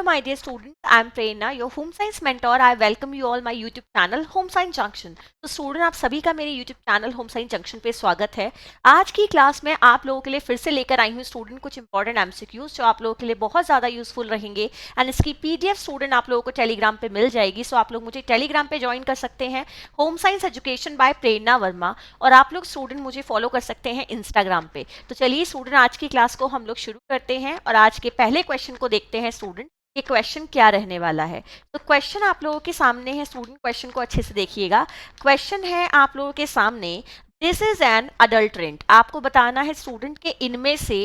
my dear students, I am Prerna, your home science mentor. I welcome you all my YouTube channel Home Science Junction. तो student आप सभी का मेरे YouTube channel home science junction पे स्वागत है। आज की क्लास में आप लोगों के लिए फिर से लेकर आई हूँ स्टूडेंट कुछ इंपॉर्टेंट एमसीक्यूज जो आप लोगों के लिए बहुत ज़्यादा यूजफुल रहेंगे एंड इसकी पीडीएफ स्टूडेंट आप लोगों को टेलीग्राम पे मिल जाएगी। सो आप लोग मुझे टेलीग्राम पे ज्वाइन कर सकते हैं, होम साइंस एजुकेशन बाय प्रेरणा वर्मा, और आप लोग स्टूडेंट मुझे फॉलो कर सकते हैं इंस्टाग्राम पे। तो चलिए स्टूडेंट आज की क्लास को हम लोग शुरू करते हैं और आज के पहले क्वेश्चन को देखते हैं स्टूडेंट। ये क्वेश्चन क्या रहने वाला है। तो क्वेश्चन आप लोगों के सामने है स्टूडेंट, क्वेश्चन को अच्छे से देखिएगा। क्वेश्चन है आप लोगों के सामने, दिस इज एन अडल्ट्रेंट। आपको बताना है स्टूडेंट के इनमें से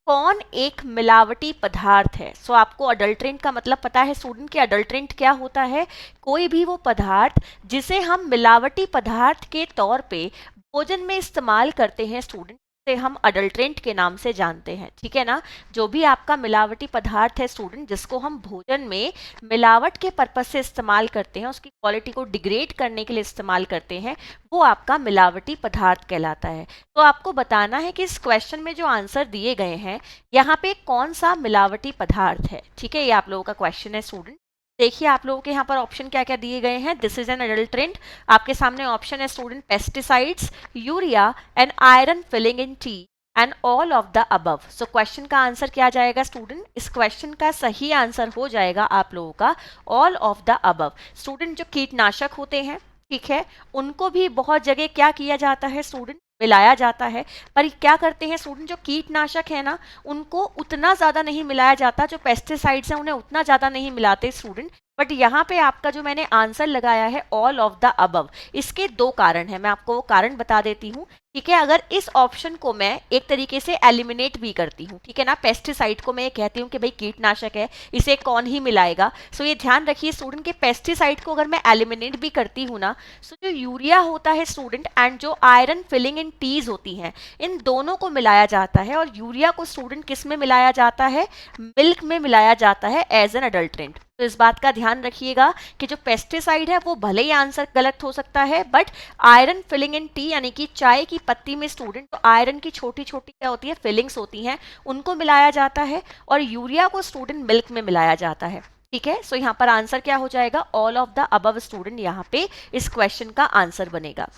कौन एक मिलावटी पदार्थ है। सो आपको अडल्ट्रेंट का मतलब पता है स्टूडेंट कि अडल्ट्रेंट क्या होता है, कोई भी वो पदार्थ जिसे हम मिलावटी पदार्थ के तौर पे भोजन में इस्तेमाल करते हैं स्टूडेंट, से हम अडल्ट्रेंट के नाम से जानते हैं। ठीक है ना, जो भी आपका मिलावटी पदार्थ है स्टूडेंट जिसको हम भोजन में मिलावट के पर्पस से इस्तेमाल करते हैं, उसकी क्वालिटी को डिग्रेड करने के लिए इस्तेमाल करते हैं, वो आपका मिलावटी पदार्थ कहलाता है। तो आपको बताना है कि इस क्वेश्चन में जो आंसर दिए गए हैं यहाँ पे कौन सा मिलावटी पदार्थ है। ठीक है, ये आप लोगों का क्वेश्चन है स्टूडेंट। देखिए आप लोगों के यहाँ पर ऑप्शन क्या क्या दिए गए हैं। दिस इज एन अडल्ट्रेंट, आपके सामने ऑप्शन है student pesticides, urea and iron filling in tea and all of the above. So question का आंसर क्या जाएगा स्टूडेंट, इस क्वेश्चन का सही आंसर हो जाएगा आप लोगों का all of the above. Student जो कीटनाशक होते हैं, ठीक है, उनको भी बहुत जगह क्या किया जाता है स्टूडेंट, मिलाया जाता है। पर क्या करते हैं स्टूडेंट, जो कीटनाशक है ना उनको उतना ज़्यादा नहीं मिलाया जाता, जो पेस्टिसाइड्स हैं उन्हें उतना ज़्यादा नहीं मिलाते स्टूडेंट। बट यहाँ पे आपका जो मैंने आंसर लगाया है ऑल ऑफ द अबव, इसके दो कारण हैं, मैं आपको वो कारण बता देती हूँ। ठीक है, अगर इस ऑप्शन को मैं एक तरीके से एलिमिनेट भी करती हूँ, ठीक है ना, पेस्टिसाइड को मैं ये कहती हूँ कि भाई कीटनाशक है, इसे कौन ही मिलाएगा। सो ये ध्यान रखिए स्टूडेंट के पेस्टिसाइड को अगर मैं एलिमिनेट भी करती हूँ ना, सो जो यूरिया होता है स्टूडेंट एंड जो आयरन फिलिंग इन टीज होती हैं, इन दोनों को मिलाया जाता है। और यूरिया को स्टूडेंट किस में मिलाया जाता है, मिल्क में मिलाया जाता है एज एन अडल्ट्रेंट। तो इस बात का ध्यान रखिएगा कि जो पेस्टिसाइड है वो भले ही आंसर गलत हो सकता है, but iron filling in tea यानी कि चाय की पत्ती में स्टूडेंट तो आयरन की छोटी छोटी क्या होती है, फिलिंग्स होती हैं, उनको मिलाया जाता है, और यूरिया को स्टूडेंट मिल्क में मिलाया जाता है। ठीक है, सो यहाँ पर आंसर क्या हो जाएगा, all of the above student यहाँ पे इस क्वेश्चन का आंसर बनेगा।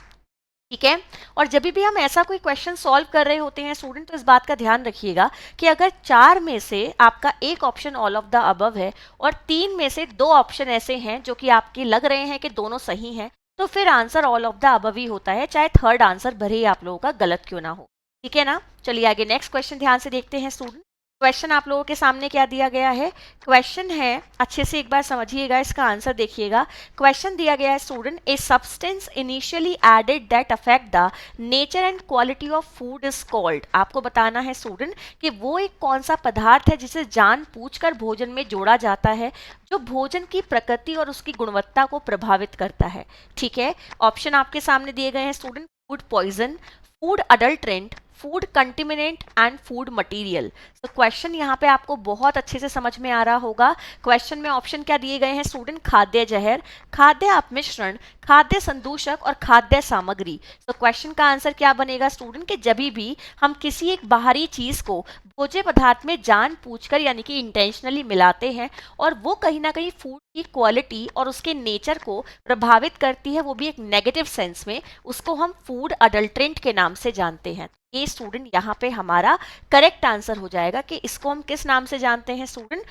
ठीक है, और जब भी हम ऐसा कोई क्वेश्चन सॉल्व कर रहे होते हैं स्टूडेंट, तो इस बात का ध्यान रखिएगा कि अगर चार में से आपका एक option all of the above है और तीन में से दो ऑप्शन ऐसे हैं जो कि आपके लग रहे हैं कि दोनों सही हैं, तो फिर answer all of the above ही होता है, चाहे थर्ड आंसर भले ही आप लोगों का गलत क्यों ना हो। ठीक है ना, चलिए आगे नेक्स्ट क्वेश्चन ध्यान से देखते हैं स्टूडेंट। क्वेश्चन आप लोगों के सामने क्या दिया गया है, क्वेश्चन है, अच्छे से एक बार समझिएगा, इसका आंसर देखिएगा। क्वेश्चन दिया गया है student, a substance initially added that affect the nature and quality of food is called. आपको बताना है स्टूडेंट कि वो एक कौन सा पदार्थ है जिसे जानबूझकर भोजन में जोड़ा जाता है, जो भोजन की प्रकृति और उसकी गुणवत्ता को प्रभावित करता है। ठीक है, ऑप्शन आपके सामने दिए गए हैं student, food poison, food adulterant, food contaminant and food material. तो क्वेश्चन यहाँ पे आपको बहुत अच्छे से समझ में आ रहा होगा। क्वेश्चन में ऑप्शन क्या दिए गए हैं स्टूडेंट, खाद्य जहर, खाद्य अपमिश्रण, खाद्य संदूषक और खाद्य सामग्री। तो क्वेश्चन का आंसर क्या बनेगा स्टूडेंट, कि जब भी हम किसी एक बाहरी चीज को भोज्य पदार्थ में जानबूझकर यानी कि इंटेंशनली मिलाते हैं और वो कहीं ना कहीं फूड की क्वालिटी और उसके नेचर को प्रभावित करती है, वो भी एक नेगेटिव सेंस में, उसको हम फूड अडल्ट्रेंट के नाम से जानते हैं। ये स्टूडेंट यहाँ पे हमारा करेक्ट आंसर हो जाएगा कि इसको हम किस नाम से जानते हैं स्टूडेंट,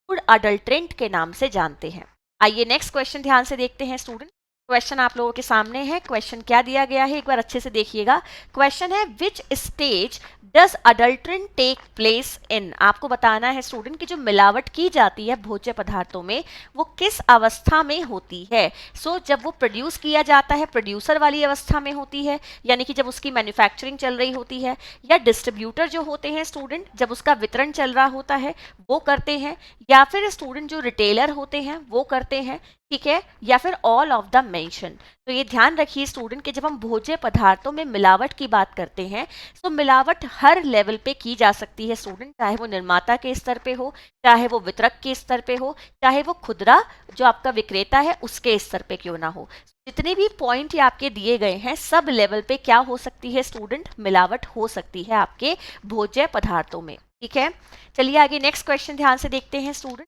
फूड अडल्ट्रेंट के नाम से जानते हैं। आइए नेक्स्ट क्वेश्चन ध्यान से देखते हैं स्टूडेंट। क्वेश्चन आप लोगों के सामने है, क्वेश्चन क्या दिया गया है एक बार अच्छे से देखिएगा। क्वेश्चन है, which stage does adulterant take place in. आपको बताना है स्टूडेंट कि जो मिलावट की जाती है भोज्य पदार्थों में वो किस अवस्था में होती है। जब वो प्रोड्यूस किया जाता है प्रोड्यूसर वाली अवस्था में होती है, यानी कि जब उसकी मैन्युफैक्चरिंग चल रही होती है, या डिस्ट्रीब्यूटर जो होते हैं स्टूडेंट जब उसका वितरण चल रहा होता है वो करते हैं, या फिर स्टूडेंट जो रिटेलर होते हैं वो करते हैं, ठीक है, या फिर ऑल ऑफ द मेंशन। तो ये ध्यान रखिए स्टूडेंट कि जब हम भोज्य पदार्थों में मिलावट की बात करते हैं तो मिलावट हर लेवल पे की जा सकती है स्टूडेंट, चाहे वो निर्माता के स्तर पे हो, चाहे वो वितरक के स्तर पे हो, चाहे वो खुदरा जो आपका विक्रेता है उसके स्तर पे क्यों ना हो। जितने भी पॉइंट ये आपके दिए गए हैं सब लेवल पे क्या हो सकती है स्टूडेंट, मिलावट हो सकती है आपके भोज्य पदार्थों में। ठीक है, चलिए आगे नेक्स्ट क्वेश्चन ध्यान से देखते हैं स्टूडेंट।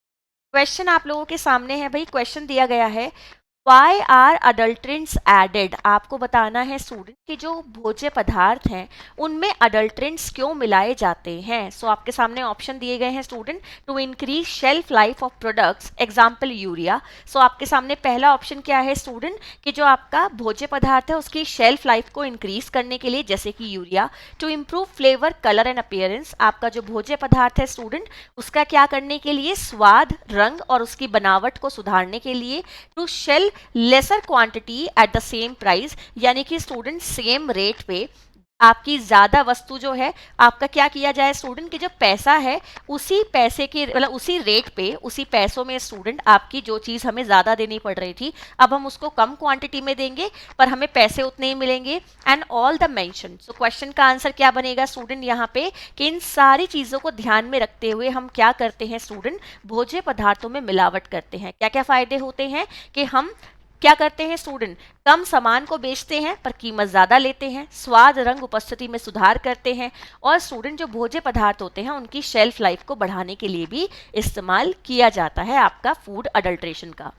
क्वेश्चन आप लोगों के सामने है भाई, क्वेश्चन दिया गया है वाई आर अडल्ट्रेंट्स एडेड। आपको बताना है स्टूडेंट कि जो भोज्य पदार्थ हैं उनमें अडल्ट्रेंट्स क्यों मिलाए जाते हैं। सो आपके सामने ऑप्शन दिए गए हैं student, to increase shelf life of products, example urea. So आपके सामने पहला ऑप्शन क्या है स्टूडेंट, कि जो आपका भोज्य पदार्थ है उसकी शेल्फ लाइफ को इंक्रीज करने के लिए, जैसे कि urea. To improve flavour, colour and appearance, आपका जो भोज्य पदार्थ है स्टूडेंट उसका क्या करने के लिए, स्वाद, रंग और उसकी बनावट को सुधारने के लिए। To sell lesser quantity at the same price, यानी कि स्टूडेंट सेम रेट पे आपकी ज्यादा वस्तु जो है आपका क्या किया जाए स्टूडेंट, कि जो पैसा है उसी पैसे के मतलब उसी रेट पे, उसी पैसों में स्टूडेंट आपकी जो चीज हमें ज्यादा देनी पड़ रही थी अब हम उसको कम क्वांटिटी में देंगे पर हमें पैसे उतने ही मिलेंगे। And all the mention. So question का आंसर क्या बनेगा स्टूडेंट यहाँ पे, कि इन सारी चीजों को ध्यान में रखते हुए हम क्या करते हैं स्टूडेंट, भोज्य पदार्थों में मिलावट करते हैं। क्या क्या फायदे होते हैं, कि हम क्या करते हैं स्टूडेंट, कम सामान को बेचते हैं पर कीमत ज़्यादा लेते हैं, स्वाद, रंग, उपस्थिति में सुधार करते हैं, और स्टूडेंट जो भोज्य पदार्थ होते हैं उनकी शेल्फ लाइफ को बढ़ाने के लिए भी इस्तेमाल किया जाता है आपका फूड अडल्ट्रेशन का।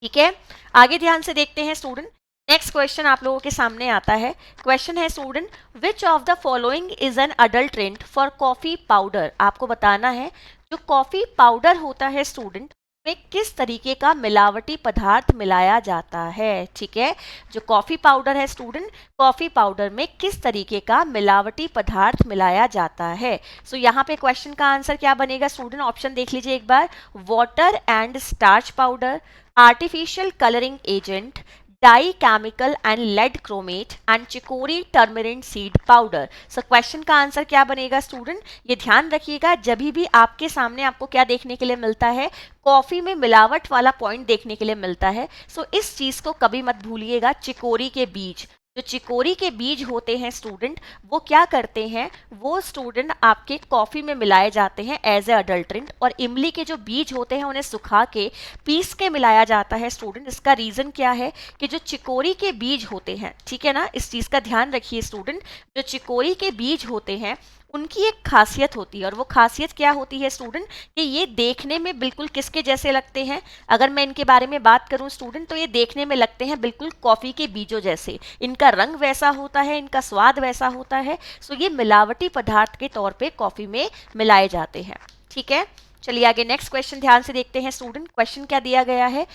ठीक है, आगे ध्यान से देखते हैं स्टूडेंट। नेक्स्ट क्वेश्चन आप लोगों के सामने आता है। क्वेश्चन है student, which of the following is an adulterant for coffee powder. आपको बताना है जो कॉफी पाउडर होता है स्टूडेंट में किस तरीके का मिलावटी पदार्थ मिलाया जाता है। ठीक है, जो कॉफी पाउडर है स्टूडेंट, कॉफी पाउडर में किस तरीके का मिलावटी पदार्थ मिलाया जाता है। सो यहाँ पे क्वेश्चन का आंसर क्या बनेगा स्टूडेंट, ऑप्शन देख लीजिए एक बार, water and starch powder, artificial colouring agent, dye chemical and lead chromate and chicory tamarind seed powder. So question का आंसर क्या बनेगा स्टूडेंट, ये ध्यान रखिएगा जब भी आपके सामने आपको क्या देखने के लिए मिलता है, कॉफी में मिलावट वाला पॉइंट देखने के लिए मिलता है। सो इस चीज को कभी मत भूलिएगा, चिकोरी के बीज, जो चिकोरी के बीज होते हैं स्टूडेंट वो क्या करते हैं, वो स्टूडेंट आपके कॉफी में मिलाए जाते हैं एज ए अडल्ट्रेंट, और इमली के जो बीज होते हैं उन्हें सुखा के पीस के मिलाया जाता है स्टूडेंट। इसका रीजन क्या है, कि जो चिकोरी के बीज होते हैं, ठीक है ना, इस चीज का ध्यान रखिए स्टूडेंट, जो चिकोरी के बीज होते हैं उनकी एक खासियत होती है, और वो खासियत क्या होती है स्टूडेंट, कि ये देखने में बिल्कुल किसके जैसे लगते हैं। अगर मैं इनके बारे में बात करूं स्टूडेंट तो ये देखने में लगते हैं बिल्कुल कॉफी के बीजों जैसे, इनका रंग वैसा होता है, इनका स्वाद वैसा होता है। सो ये मिलावटी पदार्थ के तौर पे कॉफी में मिलाए जाते हैं। ठीक है, चलिए आगे नेक्स्ट क्वेश्चन ध्यान से देखते हैं स्टूडेंट। क्वेश्चन क्या दिया गया है,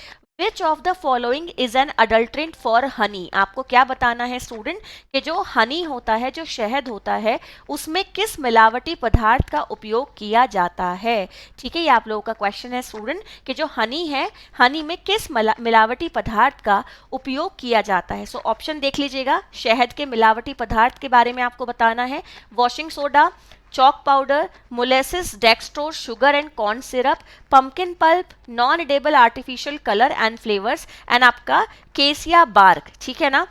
which of the following is an adulterant for Honey. आपको क्या बताना है स्टूडेंट, कि जो हनी होता है, जो शहद होता है, उसमें किस मिलावटी पदार्थ का उपयोग किया जाता है। ठीक है, ये आप लोगों का क्वेश्चन है स्टूडेंट, कि जो हनी है, हनी में किस मिलावटी पदार्थ का उपयोग किया जाता है। सो ऑप्शन देख लीजिएगा, शहद के मिलावटी पदार्थ के बारे में आपको बताना है, washing soda, chalk powder, molasses, dextrose, sugar and corn syrup, pumpkin pulp, non edible artificial color and flavors, and आपका केसिया बार्क। ठीक है ना,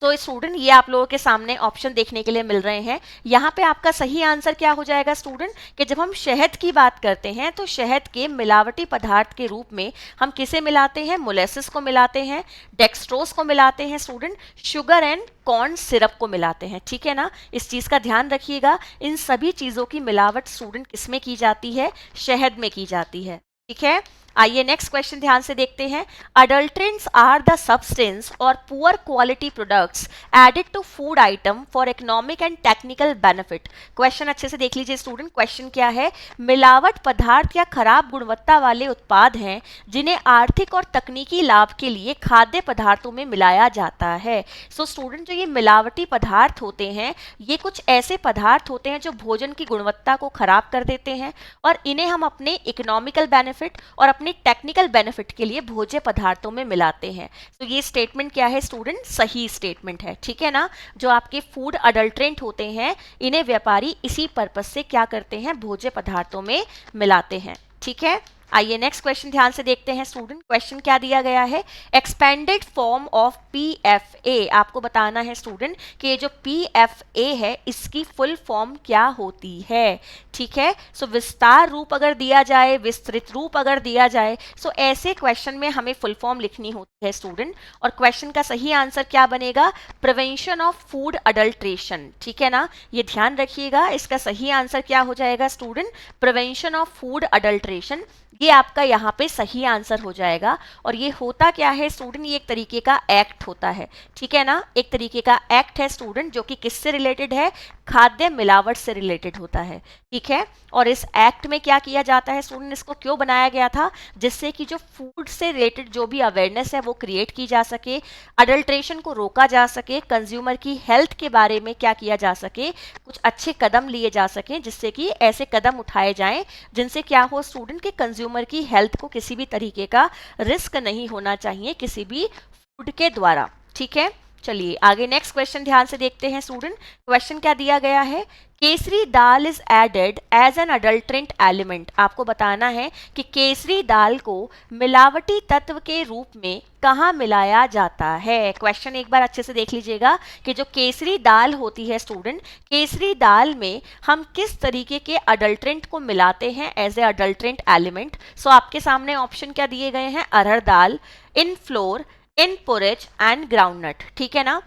तो स्टूडेंट ये आप लोगों के सामने ऑप्शन देखने के लिए मिल रहे हैं। यहाँ पे आपका सही आंसर क्या हो जाएगा स्टूडेंट, कि जब हम शहद की बात करते हैं तो शहद के मिलावटी पदार्थ के रूप में हम किसे मिलाते हैं, मोलेसिस को मिलाते हैं, डेक्सट्रोज को मिलाते हैं student, sugar and corn syrup को मिलाते हैं। ठीक है ना, इस चीज़ का ध्यान रखिएगा, इन सभी चीज़ों की मिलावट स्टूडेंट किसमें की जाती है, शहद में की जाती है। ठीक है, आइए नेक्स्ट क्वेश्चन ध्यान से देखते हैं। Adulterants are the substance or poor quality products added to food item for economic and technical benefit. Question अच्छे से देख लीजिए स्टूडेंट, क्वेश्चन क्या है, मिलावट पदार्थ या खराब गुणवत्ता वाले उत्पाद हैं जिन्हें आर्थिक और तकनीकी लाभ के लिए खाद्य पदार्थों में मिलाया जाता है। सो स्टूडेंट जो ये मिलावटी पदार्थ होते हैं, ये कुछ ऐसे पदार्थ होते हैं जो भोजन की गुणवत्ता को खराब कर देते हैं, और इन्हें हम अपने इकोनॉमिकल बेनिफिट और अपने टेक्निकल बेनिफिट के लिए भोज्य पदार्थों में मिलाते हैं। तो ये स्टेटमेंट क्या है स्टूडेंट, सही स्टेटमेंट है। ठीक है ना, जो आपके फूड अडल्ट्रेंट होते हैं इन्हें व्यापारी इसी पर्पस से क्या करते हैं, भोज्य पदार्थों में मिलाते हैं। ठीक है, आइए नेक्स्ट क्वेश्चन ध्यान से देखते हैं स्टूडेंट। क्वेश्चन क्या दिया गया है, एक्सपेंडेड फॉर्म ऑफ पीएफए। आपको बताना है स्टूडेंट कि ये जो पीएफए है इसकी फुल फॉर्म क्या होती है। ठीक है, सो विस्तार रूप अगर दिया जाए, विस्तृत रूप अगर दिया जाए, सो ऐसे क्वेश्चन में हमें फुल फॉर्म लिखनी होती है स्टूडेंट, और क्वेश्चन का सही आंसर क्या बनेगा, प्रिवेंशन ऑफ फूड अडल्ट्रेशन। ठीक है ना, ये ध्यान रखिएगा, इसका सही आंसर क्या हो जाएगा student, prevention of food adulteration. ये आपका यहाँ पे सही आंसर हो जाएगा। और ये होता क्या है स्टूडेंट, ये एक तरीके का एक्ट होता है, ठीक है ना, एक तरीके का एक्ट है स्टूडेंट, जो कि किससे रिलेटेड है, खाद्य मिलावट से रिलेटेड होता है, ठीक है। और इस एक्ट में क्या किया जाता है स्टूडेंट, इसको क्यों बनाया गया था, जिससे कि जो फूड से रिलेटेड जो भी अवेयरनेस है वो क्रिएट की जा सके, अडल्ट्रेशन को रोका जा सके, कंज्यूमर की हेल्थ के बारे में क्या किया जा सके, कुछ अच्छे कदम लिए जा सकें, जिससे कि ऐसे कदम उठाए जाएं जिनसे क्या हो स्टूडेंट के कंज्यूमर की हेल्थ को किसी भी तरीके का रिस्क नहीं होना चाहिए किसी भी फूड के द्वारा, ठीक है। चलिए आगे नेक्स्ट क्वेश्चन ध्यान से देखते हैं स्टूडेंट। क्वेश्चन क्या दिया गया है, kesari dal is added as an adulterant element. आपको बताना है कि केसरी दाल को मिलावटी तत्व के रूप में कहाँ मिलाया जाता है। क्वेश्चन एक बार अच्छे से देख लीजिएगा कि जो केसरी दाल होती है स्टूडेंट, केसरी दाल में हम किस तरीके के अडल्ट्रेंट को मिलाते हैं as a adulterant element. So आपके सामने ऑप्शन क्या दिए गए हैं, arhar dal, in flour, in porridge and groundnut, ठीक है ना।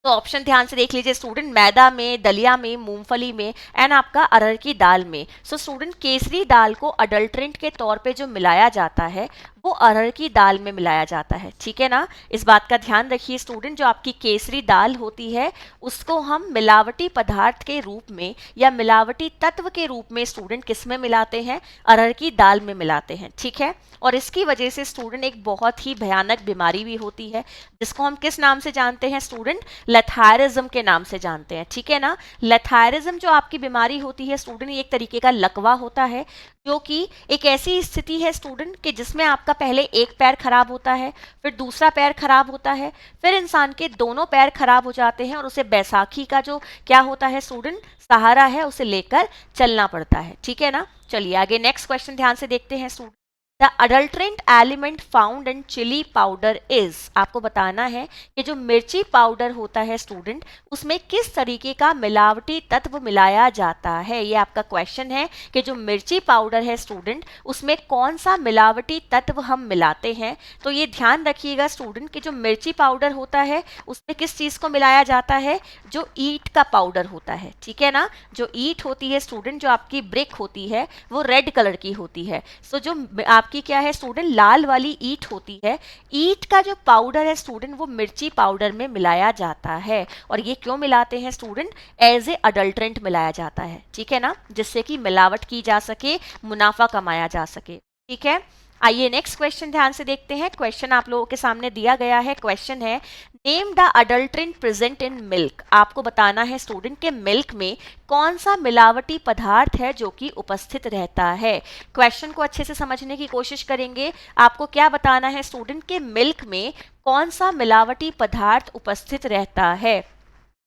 तो ऑप्शन ध्यान से देख लीजिए स्टूडेंट, मैदा में, दलिया में, मूंगफली में एंड आपका अरहर की दाल में। सो स्टूडेंट केसरी दाल को अडल्ट्रेंट के तौर पे जो मिलाया जाता है वो अरहर की दाल में मिलाया जाता है, ठीक है ना। इस बात का ध्यान रखिए स्टूडेंट, जो आपकी केसरी दाल होती है उसको हम मिलावटी पदार्थ के रूप में या मिलावटी तत्व के रूप में स्टूडेंट किस में मिलाते हैं, अरहर की दाल में मिलाते हैं, ठीक है। और इसकी वजह से स्टूडेंट एक बहुत ही भयानक बीमारी भी होती है, जिसको हम किस नाम से जानते हैं स्टूडेंट, लेथायरिज्म के नाम से जानते हैं, ठीक है ना। लेथायरिज्म जो आपकी बीमारी होती है स्टूडेंट, ये एक तरीके का लकवा होता है, जो कि एक ऐसी स्थिति है स्टूडेंट कि जिसमें आपका पहले एक पैर खराब होता है, फिर दूसरा पैर खराब होता है, फिर इंसान के दोनों पैर खराब हो जाते हैं और उसे बैसाखी का जो क्या होता है स्टूडेंट, सहारा है, उसे लेकर चलना पड़ता है, ठीक है ना। चलिए आगे नेक्स्ट क्वेश्चन ध्यान से देखते हैं student. The adulterant element found in chilli powder is. आपको बताना है कि जो मिर्ची पाउडर होता है स्टूडेंट, उसमें किस तरीके का मिलावटी तत्व मिलाया जाता है। ये आपका क्वेश्चन है कि जो मिर्ची पाउडर है स्टूडेंट, उसमें कौन सा मिलावटी तत्व हम मिलाते हैं। तो ये ध्यान रखिएगा स्टूडेंट कि जो मिर्ची पाउडर होता है उसमें किस चीज़ को मिलाया जाता है, जो ईंट का पाउडर होता है, ठीक है ना। जो ईंट होती है स्टूडेंट, जो आपकी ब्रिक होती है वो रेड कलर की होती है। सो जो आपकी क्या है स्टूडेंट, लाल वाली ईंट होती है, ईंट का जो पाउडर है स्टूडेंट वो मिर्ची पाउडर में मिलाया जाता है। और ये क्यों मिलाते हैं स्टूडेंट, एज ए अडल्ट्रेंट मिलाया जाता है, ठीक है ना, जिससे कि मिलावट की जा सके, मुनाफा कमाया जा सके, ठीक है। आइए नेक्स्ट क्वेश्चन ध्यान से देखते हैं। क्वेश्चन आप लोगों के सामने दिया गया है। क्वेश्चन है, name the adulterant present in milk. आपको बताना है स्टूडेंट के मिल्क में कौन सा मिलावटी पदार्थ है जो कि उपस्थित रहता है। क्वेश्चन को अच्छे से समझने की कोशिश करेंगे। आपको क्या बताना है स्टूडेंट के मिल्क में कौन सा मिलावटी पदार्थ उपस्थित रहता है।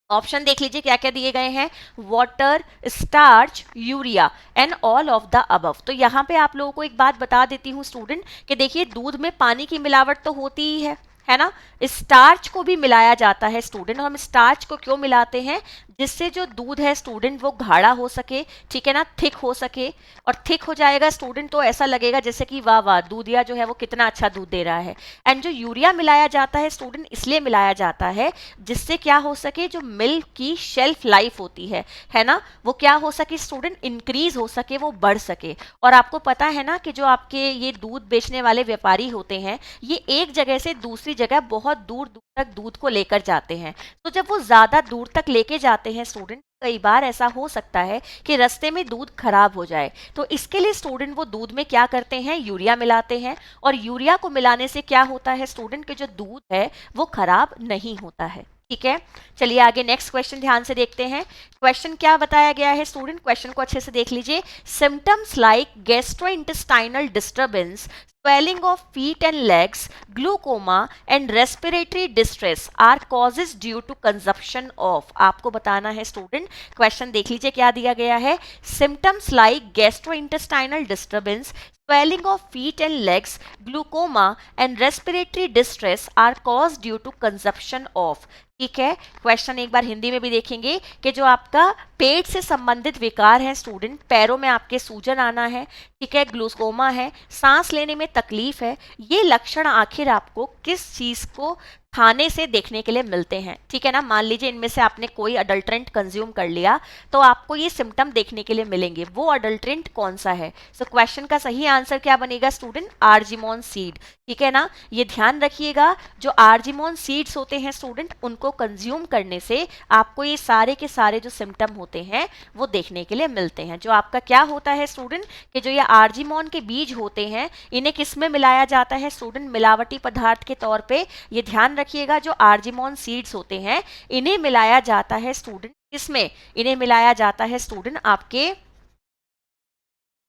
ऑप्शन देख लीजिए क्या क्या दिए गए हैं, water, starch, urea and all of the above. तो यहाँ पे आप लोगों को एक बात बता देती हूँ स्टूडेंट कि देखिए दूध में पानी की मिलावट तो होती ही है ना। स्टार्च को भी मिलाया जाता है स्टूडेंट। हम स्टार्च को क्यों मिलाते हैं, जिससे जो दूध है स्टूडेंट वो गाढ़ा हो सके, ठीक है ना, थिक हो सके। और थिक हो जाएगा स्टूडेंट तो ऐसा लगेगा जैसे कि वाह वाह दूधिया जो है वो कितना अच्छा दूध दे रहा है। एंड जो यूरिया मिलाया जाता है स्टूडेंट, इसलिए मिलाया जाता है जिससे क्या हो सके, जो मिल्क की शेल्फ लाइफ होती है ना, वो क्या हो सके स्टूडेंट, इंक्रीज हो सके, वो बढ़ सके। और आपको पता है ना कि जो आपके ये दूध बेचने वाले व्यापारी होते हैं, ये एक जगह से दूसरी जगह बहुत दूर दूर तक दूध को लेकर जाते हैं। तो जब वो ज्यादा दूर तक लेके जाते हैं स्टूडेंट, कई बार ऐसा हो सकता है कि रास्ते में दूध खराब हो जाए। तो इसके लिए स्टूडेंट वो दूध में क्या करते हैं, यूरिया मिलाते हैं। और यूरिया को मिलाने से क्या होता है स्टूडेंट के जो दूध है वो खराब नहीं होता है, ठीक है। चलिए आगे नेक्स्ट क्वेश्चन ध्यान से देखते हैं। क्वेश्चन क्या बताया गया है स्टूडेंट, क्वेश्चन को अच्छे से देख लीजिए। Symptoms like gastrointestinal disturbance, swelling of feet and legs, glaucoma and respiratory distress are causes due to consumption of। आपको बताना है स्टूडेंट, क्वेश्चन देख लीजिए क्या दिया गया है। symptoms like gastrointestinal disturbance, swelling of feet and legs, glaucoma and respiratory distress are caused due to consumption of। ठीक है, क्वेश्चन एक बार हिंदी में भी देखेंगे कि जो आपका पेट से संबंधित विकार है स्टूडेंट, पैरों में आपके सूजन आना है, ठीक है, ग्लूकोमा है, सांस लेने में तकलीफ है, ये लक्षण आखिर आपको किस चीज को खाने से देखने के लिए मिलते हैं, ठीक है ना। मान लीजिए इनमें से आपने कोई अडल्ट्रेंट कंज्यूम कर लिया तो आपको ये सिम्टम देखने के लिए मिलेंगे, वो अडल्ट्रेंट कौन सा है। सो क्वेश्चन का सही आंसर क्या बनेगा स्टूडेंट, आर्जिमोन सीड, ठीक है ना। ये ध्यान रखिएगा, जो आर्जिमोन सीड्स होते हैं स्टूडेंट, उनको कंज्यूम करने से आपको ये सारे के सारे जो सिम्टम होते हैं वो देखने के लिए मिलते हैं। जो आपका क्या होता है स्टूडेंट, कि जो ये आर्जिमोन के बीज होते हैं इन्हें किस में मिलाया जाता है स्टूडेंट, मिलावटी पदार्थ के तौर पे। ये ध्यान रखिएगा, जो आर्जिमोन सीड्स होते हैं इन्हें मिलाया जाता है स्टूडेंट, किसमें, इन्हें मिलाया जाता है स्टूडेंट आपके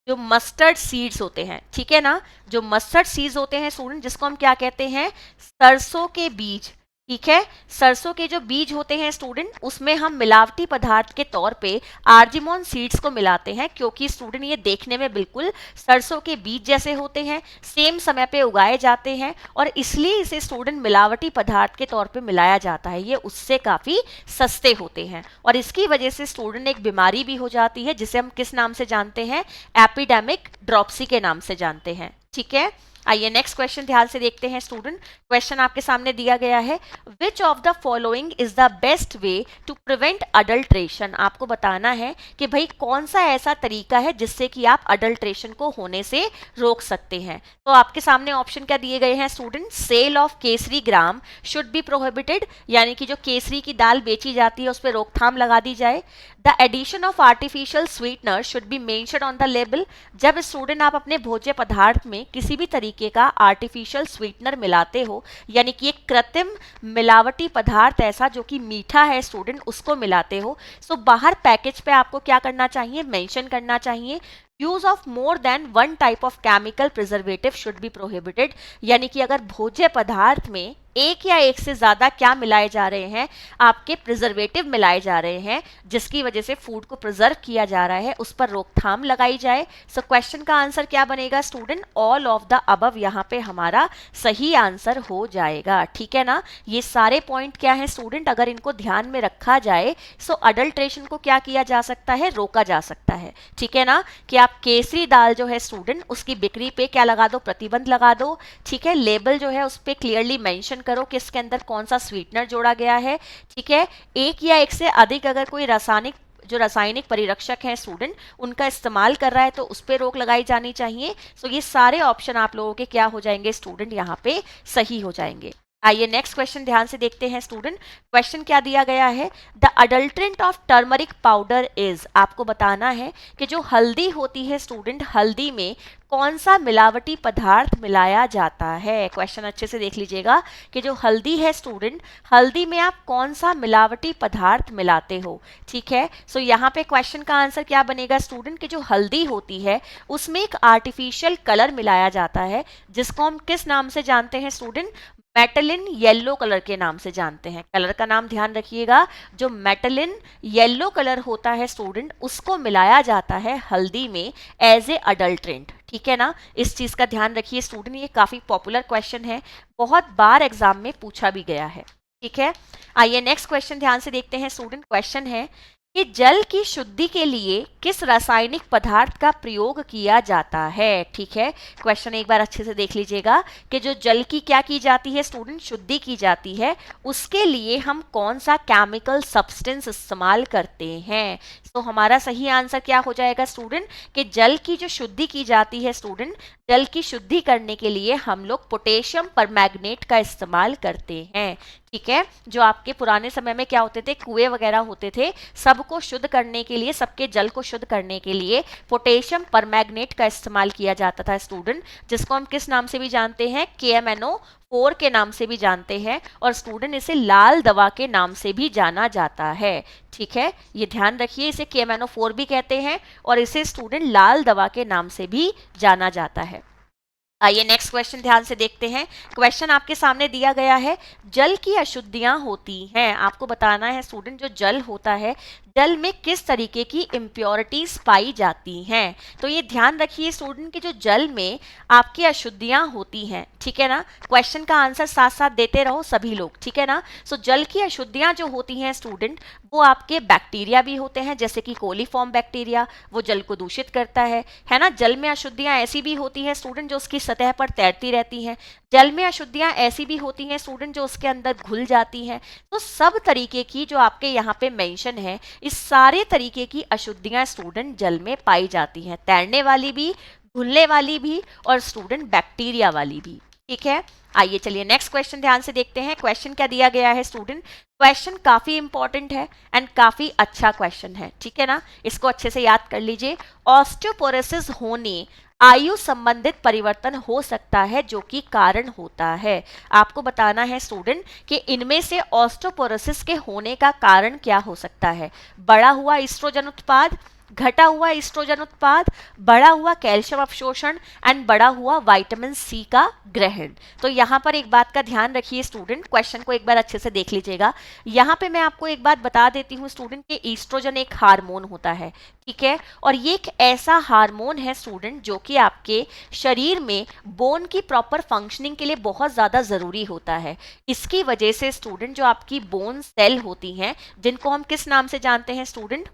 जो मस्टर्ड सीड्स होते हैं, ठीक है ना। जो मस्टर्ड सीड्स होते हैं स्टूडेंट, जिसको हम क्या कहते हैं, सरसों के बीज, ठीक है। सरसों के जो बीज होते हैं स्टूडेंट, उसमें हम मिलावटी पदार्थ के तौर पे आर्जिमोन सीड्स को मिलाते हैं, क्योंकि स्टूडेंट ये देखने में बिल्कुल सरसों के बीज जैसे होते हैं, सेम समय पे उगाए जाते हैं, और इसलिए इसे स्टूडेंट मिलावटी पदार्थ के तौर पे मिलाया जाता है। ये उससे काफ़ी सस्ते होते हैं, और इसकी वजह से स्टूडेंट एक बीमारी भी हो जाती है, जिसे हम किस नाम से जानते हैं, एपिडेमिक ड्रॉप्सी के नाम से जानते हैं, ठीक है। आइए नेक्स्ट क्वेश्चन ध्यान से देखते हैं स्टूडेंट। क्वेश्चन आपके सामने दिया गया है, which of the following is the best way to prevent adulteration. आपको बताना है कि भाई कौन सा ऐसा तरीका है जिससे कि आप अडल्ट्रेशन को होने से रोक सकते हैं। तो आपके सामने ऑप्शन क्या दिए गए हैं student, sale of khesari gram should be prohibited, यानी कि जो केसरी की दाल बेची जाती है उस पर रोकथाम लगा दी जाए। The addition of artificial sweetener should be mentioned on the label, जब स्टूडेंट आप अपने भोज्य पदार्थ में किसी भी तरीके का आर्टिफिशियल स्वीटनर मिलाते हो, यानी कि एक कृत्रिम मिलावटी पदार्थ ऐसा जो कि मीठा है स्टूडेंट, उसको मिलाते हो, सो बाहर पैकेज पे आपको क्या करना चाहिए, मेंशन करना चाहिए, use of more than one type of chemical preservative should be prohibited, यानी कि अगर भोज्य पदार्थ में एक या एक से ज्यादा क्या मिलाए जा रहे हैं, आपके प्रिजर्वेटिव मिलाए जा रहे हैं, जिसकी वजह से फूड को प्रिजर्व किया जा रहा है, उस पर रोकथाम लगाई जाए। सो क्वेश्चन का आंसर क्या बनेगा student, all of the above यहाँ पे हमारा सही आंसर हो जाएगा, ठीक है ना। ये सारे पॉइंट क्या है स्टूडेंट, अगर इनको ध्यान में रखा जाए सो अडल्ट्रेशन को क्या किया जा सकता है, रोका जा सकता है, ठीक है ना। कि आप केसरी दाल जो है स्टूडेंट, उसकी बिक्री पे क्या लगा दो, प्रतिबंध लगा दो, ठीक है। लेबल जो है उस पर क्लियरली मेंशन करो कि इसके अंदर कौन सा स्वीटनर जोड़ा गया है, ठीक है। एक या एक से अधिक अगर कोई रासायनिक परिरक्षक हैं स्टूडेंट, उनका इस्तेमाल कर रहा है तो उस पर रोक लगाई जानी चाहिए। सो ये सारे ऑप्शन आप लोगों के क्या हो जाएंगे स्टूडेंट, यहाँ पे सही हो जाएंगे। आइए नेक्स्ट क्वेश्चन ध्यान से देखते हैं स्टूडेंट। क्वेश्चन क्या दिया गया है, the adulterant of turmeric powder is, आपको बताना है कि जो हल्दी होती है स्टूडेंट, हल्दी में कौन सा मिलावटी पदार्थ मिलाया जाता है। क्वेश्चन अच्छे से देख लीजिएगा कि जो हल्दी है स्टूडेंट, हल्दी में आप कौन सा मिलावटी पदार्थ मिलाते हो, ठीक है। सो यहाँ पे क्वेश्चन का आंसर क्या बनेगा स्टूडेंट, कि जो हल्दी होती है उसमें एक आर्टिफिशियल कलर मिलाया जाता है, जिसको हम किस नाम से जानते हैं स्टूडेंट, मेटलिन येलो कलर के नाम से जानते हैं। कलर का नाम ध्यान रखिएगा, जो मेटलिन येलो कलर होता है स्टूडेंट, उसको मिलाया जाता है हल्दी में एज ए अडल्ट्रेंट, ठीक है ना। इस चीज का ध्यान रखिए स्टूडेंट, ये काफी पॉपुलर क्वेश्चन है, बहुत बार एग्जाम में पूछा भी गया है, ठीक है। आइए नेक्स्ट क्वेश्चन ध्यान से देखते हैं स्टूडेंट। क्वेश्चन है कि जल की शुद्धि के लिए किस रासायनिक पदार्थ का प्रयोग किया जाता है, ठीक है। क्वेश्चन एक बार अच्छे से देख लीजिएगा कि जो जल की क्या की जाती है स्टूडेंट, शुद्धि की जाती है, उसके लिए हम कौन सा केमिकल सब्सटेंस इस्तेमाल करते हैं। तो हमारा सही आंसर क्या हो जाएगा स्टूडेंट, कि जल की जो शुद्धि की जाती है स्टूडेंट, जल की शुद्धि करने के लिए हम लोग पोटेशियम परमैंगनेट का इस्तेमाल करते हैं, ठीक है। जो आपके पुराने समय में क्या होते थे, कुएं वगैरह होते थे, सबको शुद्ध करने के लिए, सबके जल को शुद्ध करने के लिए पोटेशियम परमैंगनेट का इस्तेमाल किया जाता था स्टूडेंट, जिसको हम किस नाम से भी जानते हैं, KMNO4 के नाम से भी जानते हैं, और स्टूडेंट इसे लाल दवा के नाम से भी जाना जाता है, ठीक है। ये ध्यान रखिए, इसे KMNO4 भी कहते हैं और इसे स्टूडेंट लाल दवा के नाम से भी जाना जाता है। आइए नेक्स्ट क्वेश्चन ध्यान से देखते हैं। क्वेश्चन आपके सामने दिया गया है, जल की अशुद्धियां होती हैं, आपको बताना है स्टूडेंट जो जल होता है, जल में किस तरीके की इम्प्योरिटीज पाई जाती हैं। तो ये ध्यान रखिए स्टूडेंट कि जो जल में आपकी अशुद्धियां होती हैं, ठीक है ना। क्वेश्चन का आंसर साथ साथ देते रहो सभी लोग, ठीक है ना। सो जल की अशुद्धियां जो होती हैं स्टूडेंट, वो आपके बैक्टीरिया भी होते हैं, जैसे कि कोलीफॉर्म बैक्टीरिया, वो जल को दूषित करता है ना। जल में अशुद्धियां ऐसी भी होती हैं स्टूडेंट जो उसकी सतह पर तैरती रहती हैं, जल में अशुद्धियां ऐसी भी होती हैं स्टूडेंट जो उसके अंदर घुल जाती हैं। तो सब तरीके की जो आपके यहाँ पे मेंशन है, इस सारे तरीके की अशुद्धियां स्टूडेंट जल में पाई जाती हैं, तैरने वाली भी, घुलने वाली भी और स्टूडेंट बैक्टीरिया वाली भी। ठीक है, आइए चलिए नेक्स्ट क्वेश्चन ध्यान से देखते हैं। क्वेश्चन क्या दिया गया है स्टूडेंट, क्वेश्चन काफी इंपॉर्टेंट है एंड काफी अच्छा क्वेश्चन है, ठीक है ना, इसको अच्छे से याद कर लीजिए। ऑस्टियोपोरोसिस होने आयु संबंधित परिवर्तन हो सकता है जो कि कारण होता है। आपको बताना है स्टूडेंट कि इनमें से ऑस्टियोपोरोसिस के होने का कारण क्या हो सकता है। बढ़ा हुआ ईस्ट्रोजन उत्पाद, घटा हुआ ईस्ट्रोजन उत्पाद, बढ़ा हुआ कैल्शियम अवशोषण एंड बढ़ा हुआ विटामिन सी का ग्रहण। तो यहाँ पर एक बात का ध्यान रखिए स्टूडेंट, क्वेश्चन को एक बार अच्छे से देख लीजिएगा। यहाँ पे मैं आपको एक बात बता देती हूँ स्टूडेंट कि ईस्ट्रोजन एक हार्मोन होता है, ठीक है, और ये एक ऐसा हार्मोन है स्टूडेंट जो कि आपके शरीर में बोन की प्रॉपर फंक्शनिंग के लिए बहुत ज़्यादा ज़रूरी होता है। इसकी वजह से स्टूडेंट जो आपकी बोन सेल होती हैं, जिनको हम किस नाम से जानते हैं स्टूडेंट,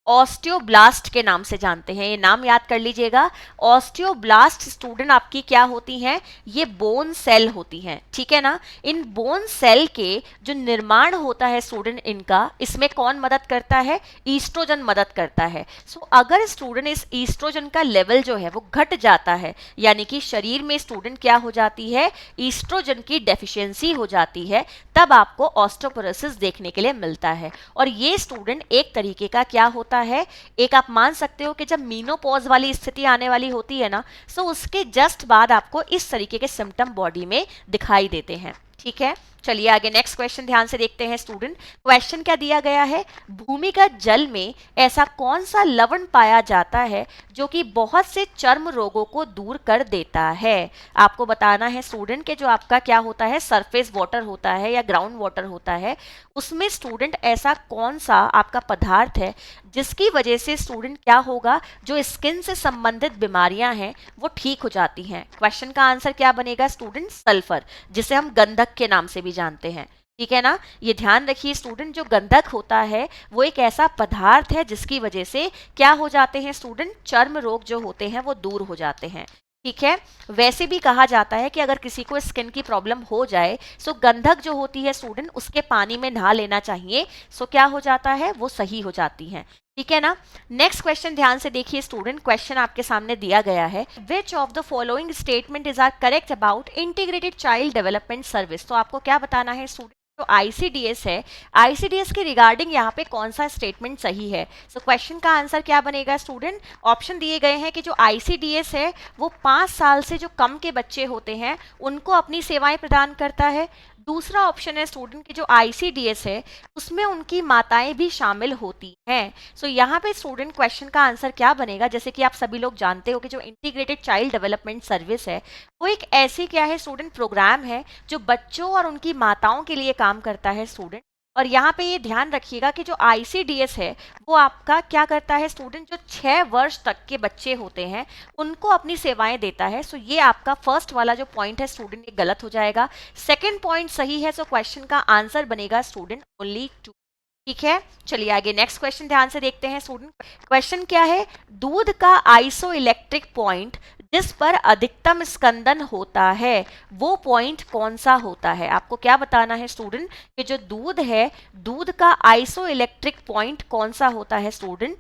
ऑस्टियोब्लास्ट के नाम से जानते हैं, ये नाम याद कर लीजिएगा। ऑस्टियोब्लास्ट स्टूडेंट आपकी क्या होती हैं, ये बोन सेल होती हैं, ठीक है ना। इन बोन सेल के जो निर्माण होता है स्टूडेंट इनका, इसमें कौन मदद करता है, ईस्ट्रोजन मदद करता है। सो अगर स्टूडेंट इस ईस्ट्रोजन का लेवल जो है वो घट जाता है, यानी कि शरीर में स्टूडेंट क्या हो जाती है, ईस्ट्रोजन की डेफिशिएंसी हो जाती है, तब आपको ऑस्टियोपोरोसिस देखने के लिए मिलता है। और ये स्टूडेंट एक तरीके का क्या होता है, एक आप मान सकते हो कि जब मीनोपॉज वाली स्थिति आने वाली होती है ना, सो उसके जस्ट बाद आपको इस तरीके के सिम्टम बॉडी में दिखाई देते हैं, ठीक है। चलिए आगे नेक्स्ट क्वेश्चन ध्यान से देखते हैं स्टूडेंट। क्वेश्चन क्या दिया गया है, भूमिगत जल में ऐसा कौन सा लवण पाया जाता है जो कि बहुत से चर्म रोगों को दूर कर देता है। आपको बताना है स्टूडेंट कि जो आपका क्या होता है, सरफेस वाटर होता है या ग्राउंड वाटर होता है, उसमें स्टूडेंट ऐसा कौन सा आपका पदार्थ है जिसकी वजह से स्टूडेंट क्या होगा, जो स्किन से संबंधित बीमारियां हैं वो ठीक हो जाती हैं। क्वेश्चन का आंसर क्या बनेगा स्टूडेंट, सल्फर, जिसे हम गंधक के नाम से भी जानते हैं, ठीक है ना। ये ध्यान रखिए स्टूडेंट, जो गंधक होता है वो एक ऐसा पदार्थ है जिसकी वजह से क्या हो जाते हैं स्टूडेंट, चर्म रोग जो होते हैं वो दूर हो जाते हैं, ठीक है। वैसे भी कहा जाता है कि अगर किसी को स्किन की प्रॉब्लम हो जाए, सो गंधक जो होती है स्टूडेंट उसके पानी में नहा लेना चाहिए, सो क्या हो जाता है, वो सही हो जाती है, ठीक है ना। नेक्स्ट क्वेश्चन ध्यान से देखिए स्टूडेंट, क्वेश्चन आपके सामने दिया गया है, which of the following statement is are correct about integrated child development service. तो आपको क्या बताना है स्टूडेंट, तो आईसीडीएस है, आईसीडीएस के रिगार्डिंग यहाँ पे कौन सा स्टेटमेंट सही है। सो क्वेश्चन का आंसर क्या बनेगा स्टूडेंट, ऑप्शन दिए गए हैं कि जो आईसीडीएस है वो 5 साल से जो कम के बच्चे होते हैं उनको अपनी सेवाएं प्रदान करता है। दूसरा ऑप्शन है स्टूडेंट की जो आईसीडीएस है उसमें उनकी माताएं भी शामिल होती हैं। सो यहाँ पे स्टूडेंट क्वेश्चन का आंसर क्या बनेगा, जैसे कि आप सभी लोग जानते हो कि जो इंटीग्रेटेड चाइल्ड डेवलपमेंट सर्विस है वो एक ऐसी क्या है स्टूडेंट, प्रोग्राम है जो बच्चों और उनकी माताओं के लिए काम करता है स्टूडेंट। और यहाँ पे ये ध्यान रखिएगा कि जो आईसीडीएस है वो आपका क्या करता है स्टूडेंट, जो 6 वर्ष तक के बच्चे होते हैं उनको अपनी सेवाएं देता है। सो ये आपका फर्स्ट वाला जो पॉइंट है स्टूडेंट ये गलत हो जाएगा, सेकंड पॉइंट सही है। सो क्वेश्चन का आंसर बनेगा स्टूडेंट ओनली 2, ठीक है। चलिए आगे नेक्स्ट क्वेश्चन ध्यान से देखते हैं स्टूडेंट। क्वेश्चन क्या है, दूध का आइसो इलेक्ट्रिक पॉइंट जिस पर अधिकतम स्कंदन होता है वो पॉइंट कौन सा होता है। आपको क्या बताना है स्टूडेंट कि जो दूध है, दूध का आइसो इलेक्ट्रिक पॉइंट कौन सा होता है स्टूडेंट,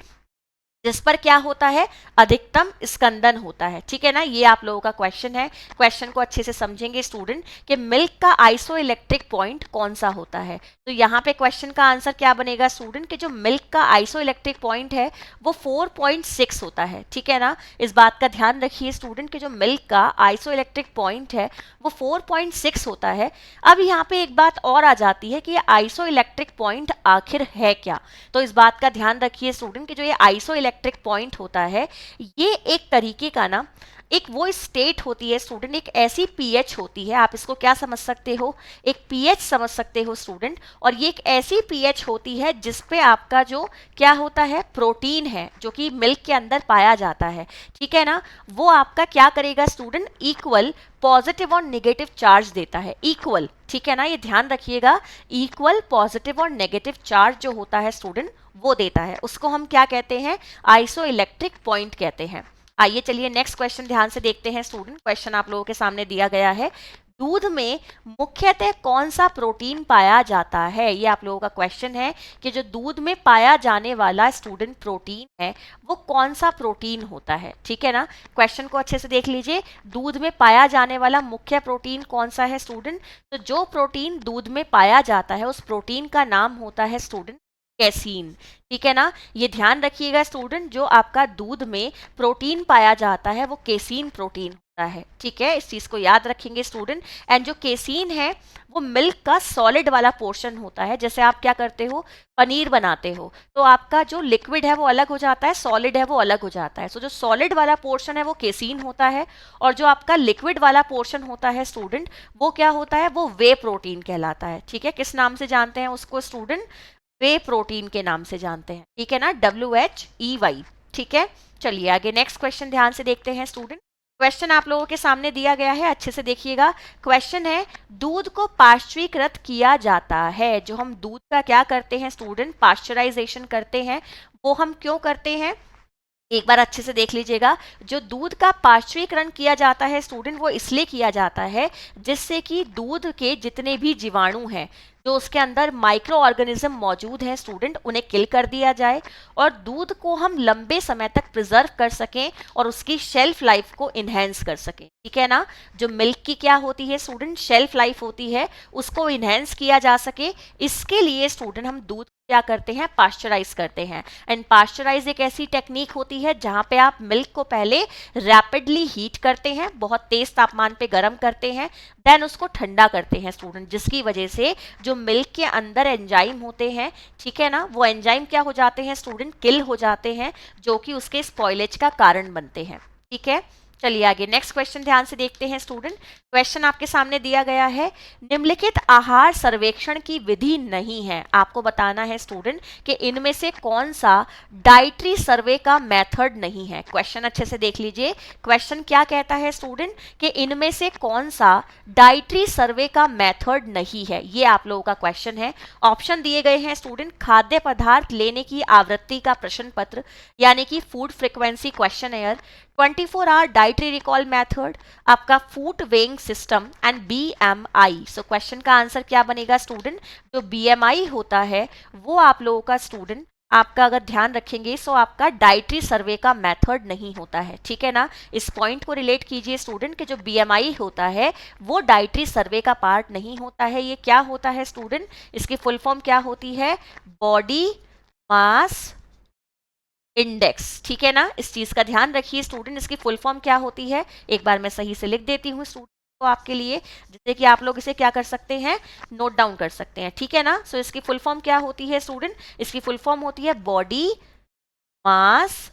जिस पर क्या होता है, अधिकतम स्कंदन होता है, ठीक है ना। ये आप लोगों का क्वेश्चन है, क्वेश्चन को अच्छे से समझेंगे स्टूडेंट कि मिल्क का आइसो इलेक्ट्रिक पॉइंट कौन सा होता है। तो यहाँ पे क्वेश्चन का आंसर क्या बनेगा स्टूडेंट कि जो मिल्क का आइसो इलेक्ट्रिक पॉइंट है वो 4.6 होता है, ठीक है ना। इस बात का ध्यान रखिए स्टूडेंट कि जो मिल्क का आइसो इलेक्ट्रिक पॉइंट है वो 4.6 होता है। अब यहाँ पे एक बात और आ जाती है कि ये आइसो इलेक्ट्रिक पॉइंट आखिर है क्या। तो इस बात का ध्यान रखिए स्टूडेंट कि जो ये आइसो इलेक्ट्रिक पॉइंट होता है ये एक तरीके का ना, एक वो स्टेट होती है स्टूडेंट, एक ऐसी पीएच होती है, आप इसको क्या समझ सकते हो, एक पीएच समझ सकते हो स्टूडेंट। और ये एक ऐसी पीएच होती है जिस पे आपका जो क्या होता है, प्रोटीन है जो कि मिल्क के अंदर पाया जाता है, ठीक है ना, वो आपका क्या करेगा स्टूडेंट, इक्वल पॉजिटिव और नेगेटिव चार्ज देता है, इक्वल, ठीक है ना। ये ध्यान रखिएगा, इक्वल पॉजिटिव और नेगेटिव चार्ज जो होता है स्टूडेंट वो देता है, उसको हम क्या कहते हैं, आइसो इलेक्ट्रिक पॉइंट कहते हैं। आइए चलिए नेक्स्ट क्वेश्चन ध्यान से देखते हैं स्टूडेंट। क्वेश्चन आप लोगों के सामने दिया गया है, दूध में मुख्यतः कौन सा प्रोटीन पाया जाता है। ये आप लोगों का क्वेश्चन है कि जो दूध में पाया जाने वाला स्टूडेंट प्रोटीन है वो कौन सा प्रोटीन होता है। ठीक है ना, क्वेश्चन को अच्छे से देख लीजिए। दूध में पाया जाने वाला मुख्य प्रोटीन कौन सा है स्टूडेंट, तो जो प्रोटीन दूध में पाया जाता है उस प्रोटीन का नाम होता है स्टूडेंट कैसीन। ठीक है ना, ये ध्यान रखिएगा स्टूडेंट, जो आपका दूध में प्रोटीन पाया जाता है वो केसीन प्रोटीन होता है। ठीक है, इस चीज को याद रखेंगे स्टूडेंट। एंड जो केसीन है वो मिल्क का सॉलिड वाला पोर्शन होता है। जैसे आप क्या करते हो, पनीर बनाते हो तो आपका जो लिक्विड है वो अलग हो जाता है, सॉलिड है वो अलग हो जाता है। सो जो सॉलिड वाला पोर्शन है वो केसीन होता है, और जो आपका लिक्विड वाला पोर्शन होता है स्टूडेंट वो क्या होता है, वो वे प्रोटीन कहलाता है। ठीक है, किस नाम से जानते हैं उसको स्टूडेंट, वे प्रोटीन के नाम से जानते हैं। ठीक है ना, WHEY। ठीक है, चलिए आगे नेक्स्ट क्वेश्चन ध्यान से देखते हैं स्टूडेंट। क्वेश्चन आप लोगों के सामने दिया गया है, अच्छे से देखिएगा। क्वेश्चन है, दूध को पाश्चुरीकृत किया जाता है। जो हम दूध का क्या करते हैं स्टूडेंट, पाश्चराइजेशन करते हैं, वो हम क्यों करते हैं, एक बार अच्छे से देख लीजिएगा। जो दूध का पाश्चुरीकरण किया जाता है स्टूडेंट वो इसलिए किया जाता है जिससे कि दूध के जितने भी जीवाणु हैं, जो उसके अंदर माइक्रो ऑर्गेनिज्म मौजूद हैं स्टूडेंट, उन्हें किल कर दिया जाए और दूध को हम लंबे समय तक प्रिजर्व कर सकें और उसकी शेल्फ लाइफ को इन्हेंस कर सकें। ठीक है ना, जो मिल्क की क्या होती है स्टूडेंट, शेल्फ लाइफ होती है, उसको इन्हेंस किया जा सके, इसके लिए स्टूडेंट हम दूध क्या करते हैं, पाश्चराइज करते हैं। एंड पाश्चराइज एक ऐसी टेक्निक होती है जहां पे आप मिल्क को पहले रैपिडली हीट करते हैं, बहुत तेज तापमान पे गर्म करते हैं, देन उसको ठंडा करते हैं स्टूडेंट, जिसकी वजह से जो मिल्क के अंदर एंजाइम होते हैं, ठीक है ना, वो एंजाइम क्या हो जाते हैं स्टूडेंट, किल हो जाते हैं, जो कि उसके स्पॉइलेज का कारण बनते हैं। ठीक है, चलिए आगे नेक्स्ट क्वेश्चन ध्यान से देखते हैं स्टूडेंट। क्वेश्चन आपके सामने दिया गया है, निम्नलिखित आहार सर्वेक्षण की विधि नहीं है। आपको बताना है स्टूडेंट कि इनमें से कौन सा डाइटरी सर्वे का मेथड नहीं है। क्वेश्चन अच्छे से देख लीजिए। क्वेश्चन क्या कहता है स्टूडेंट कि इनमें से कौन सा डाइटरी सर्वे का मेथड नहीं है, ये आप लोगों का क्वेश्चन है। ऑप्शन दिए गए हैं स्टूडेंट, खाद्य पदार्थ लेने की आवृत्ति का प्रश्न पत्र यानी कि food frequency questionnaire, 24 hour dietary recall method, आपका food weighing system and BMI। So question का आंसर क्या बनेगा स्टूडेंट, जो BMI होता है वो आप लोगों का स्टूडेंट, आपका अगर ध्यान रखेंगे सो आपका डाइटरी सर्वे का मेथड नहीं होता है। ठीक है ना, इस पॉइंट को रिलेट कीजिए स्टूडेंट कि जो BMI होता है वो डाइटरी सर्वे का पार्ट नहीं होता है। ये क्या होता है स्टूडेंट, इसकी फुल फॉर्म क्या होती है, बॉडी मास इंडेक्स। ठीक है ना, इस चीज का ध्यान रखिए स्टूडेंट, इसकी फुल फॉर्म क्या होती है, एक बार मैं सही से लिख देती हूँ स्टूडेंट को आपके लिए, जिससे कि आप लोग इसे क्या कर सकते हैं, नोट डाउन कर सकते हैं। ठीक है ना, सो इसकी फुल फॉर्म क्या होती है स्टूडेंट, इसकी फुल फॉर्म होती है बॉडी मास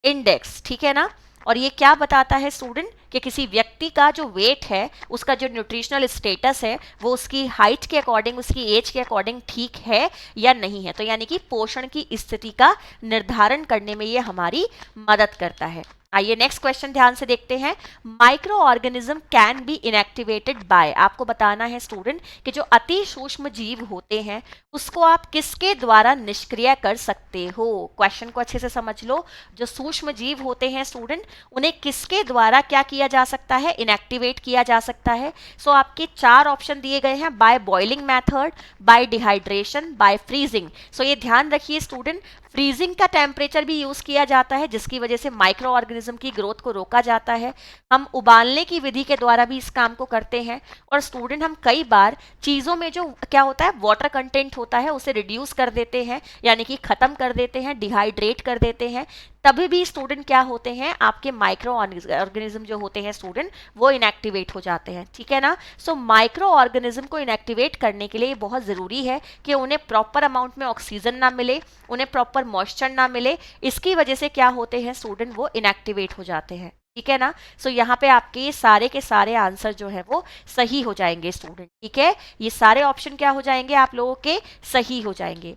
इंडेक्स। ठीक है ना, और ये क्या बताता है स्टूडेंट कि किसी व्यक्ति का जो वेट है, उसका जो न्यूट्रिशनल स्टेटस है वो उसकी हाइट के अकॉर्डिंग, उसकी एज के अकॉर्डिंग ठीक है या नहीं है। तो यानी कि पोषण की स्थिति का निर्धारण करने में ये हमारी मदद करता है। आइए नेक्स्ट क्वेश्चन ध्यान से देखते हैं। Microorganism can be inactivated by, आपको बताना है स्टूडेंट कि जो अति सूक्ष्म जीव होते हैं उसको आप किसके द्वारा निष्क्रिय कर सकते हो। क्वेश्चन को अच्छे से समझ लो, जो सूक्ष्म जीव होते हैं स्टूडेंट उन्हें किसके द्वारा क्या किया जा सकता है, इनएक्टिवेट किया जा सकता है। सो आपके 4 ऑप्शन दिए गए हैं, by boiling method, by dehydration, by freezing. So ये ध्यान रखिए स्टूडेंट, फ्रीजिंग का टेम्परेचर भी यूज किया जाता है जिसकी वजह से माइक्रो ऑर्गेनिज्म की ग्रोथ को रोका जाता है। हम उबालने की विधि के द्वारा भी इस काम को करते हैं। और स्टूडेंट हम कई बार चीज़ों में जो क्या होता है वाटर कंटेंट होता है उसे रिड्यूस कर देते हैं, यानी कि ख़त्म कर देते हैं, डिहाइड्रेट कर देते हैं, तभी भी स्टूडेंट क्या होते हैं, आपके माइक्रो ऑर्गेनिज्म जो होते हैं स्टूडेंट वो इनएक्टिवेट हो जाते हैं। ठीक है ना, सो माइक्रो ऑर्गेनिज्म को इनएक्टिवेट करने के लिए बहुत ज़रूरी है कि उन्हें प्रॉपर अमाउंट में ऑक्सीजन ना मिले, उन्हें प्रॉपर मॉइस्चर ना मिले, इसकी वजह से क्या होते हैं स्टूडेंट, वो इनएक्टिवेट हो जाते हैं। ठीक है ना, सो यहाँ पे आपके सारे के सारे आंसर जो है वो सही हो जाएंगे स्टूडेंट। ठीक है, ये सारे ऑप्शन क्या हो जाएंगे, आप लोगों के सही हो जाएंगे।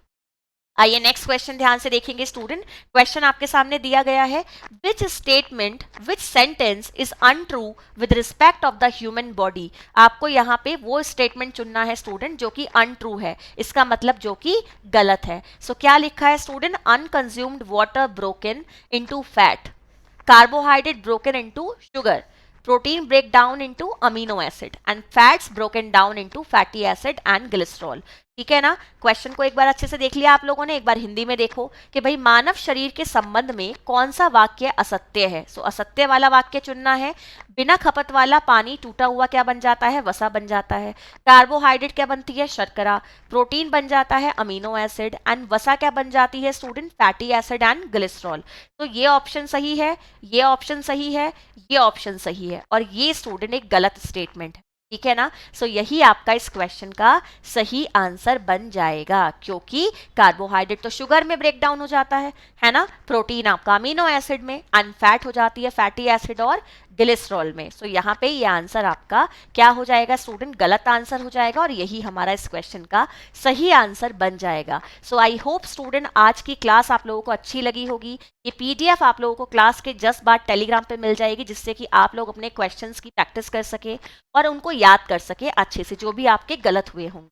आइए नेक्स्ट क्वेश्चन ध्यान से देखेंगे स्टूडेंट। क्वेश्चन आपके सामने दिया गया है, which statement, which sentence is untrue with respect of the human body. आपको यहाँ पे वो स्टेटमेंट चुनना है स्टूडेंट जो कि अनट्रू है, इसका मतलब जो कि गलत है। सो क्या लिखा है student, unconsumed water broken into fat. carbohydrate broken into sugar, protein break down into amino acid and fats broken down into fatty acid and glycerol. ठीक है ना। क्वेश्चन को एक बार अच्छे से देख लिया आप लोगों ने, एक बार हिंदी में देखो कि भाई मानव शरीर के संबंध में कौन सा वाक्य असत्य है। सो असत्य वाला वाक्य चुनना है। बिना खपत वाला पानी टूटा हुआ क्या बन जाता है, वसा बन जाता है। कार्बोहाइड्रेट क्या बनती है, शर्करा। प्रोटीन बन जाता है अमीनो एसिड एंड वसा क्या बन जाती है student, fatty acid and glycerol. तो ये ऑप्शन सही है, ये ऑप्शन सही है, ये ऑप्शन सही है और ये स्टूडेंट एक गलत स्टेटमेंट है। ठीक है ना। सो यही आपका इस क्वेश्चन का सही आंसर बन जाएगा, क्योंकि कार्बोहाइड्रेट तो शुगर में ब्रेक डाउन हो जाता है ना। प्रोटीन आपका अमीनो एसिड में, अनफैट हो जाती है फैटी एसिड और ग्लिसरॉल में। सो यहाँ पे ये आंसर आपका क्या हो जाएगा स्टूडेंट, गलत आंसर हो जाएगा और यही हमारा इस क्वेश्चन का सही आंसर बन जाएगा। सो आई होप स्टूडेंट आज की क्लास आप लोगों को अच्छी लगी होगी। ये पीडीएफ आप लोगों को क्लास के जस्ट बाद टेलीग्राम पे मिल जाएगी, जिससे कि आप लोग अपने क्वेश्चंस की प्रैक्टिस कर सके और उनको याद कर सके अच्छे से, जो भी आपके गलत हुए होंगे।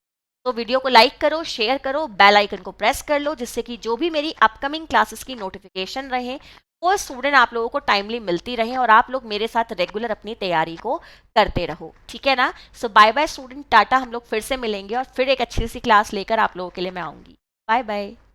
तो वीडियो को लाइक करो, शेयर करो, बेल आइकन को प्रेस कर लो, जिससे कि जो भी मेरी अपकमिंग क्लासेस की नोटिफिकेशन रहे वो स्टूडेंट आप लोगों को टाइमली मिलती रहे और आप लोग मेरे साथ रेगुलर अपनी तैयारी को करते रहो। ठीक है ना। सो बाय बाय स्टूडेंट, टाटा। हम लोग फिर से मिलेंगे और फिर एक अच्छी सी क्लास लेकर आप लोगों के लिए मैं आऊंगी। Bye bye.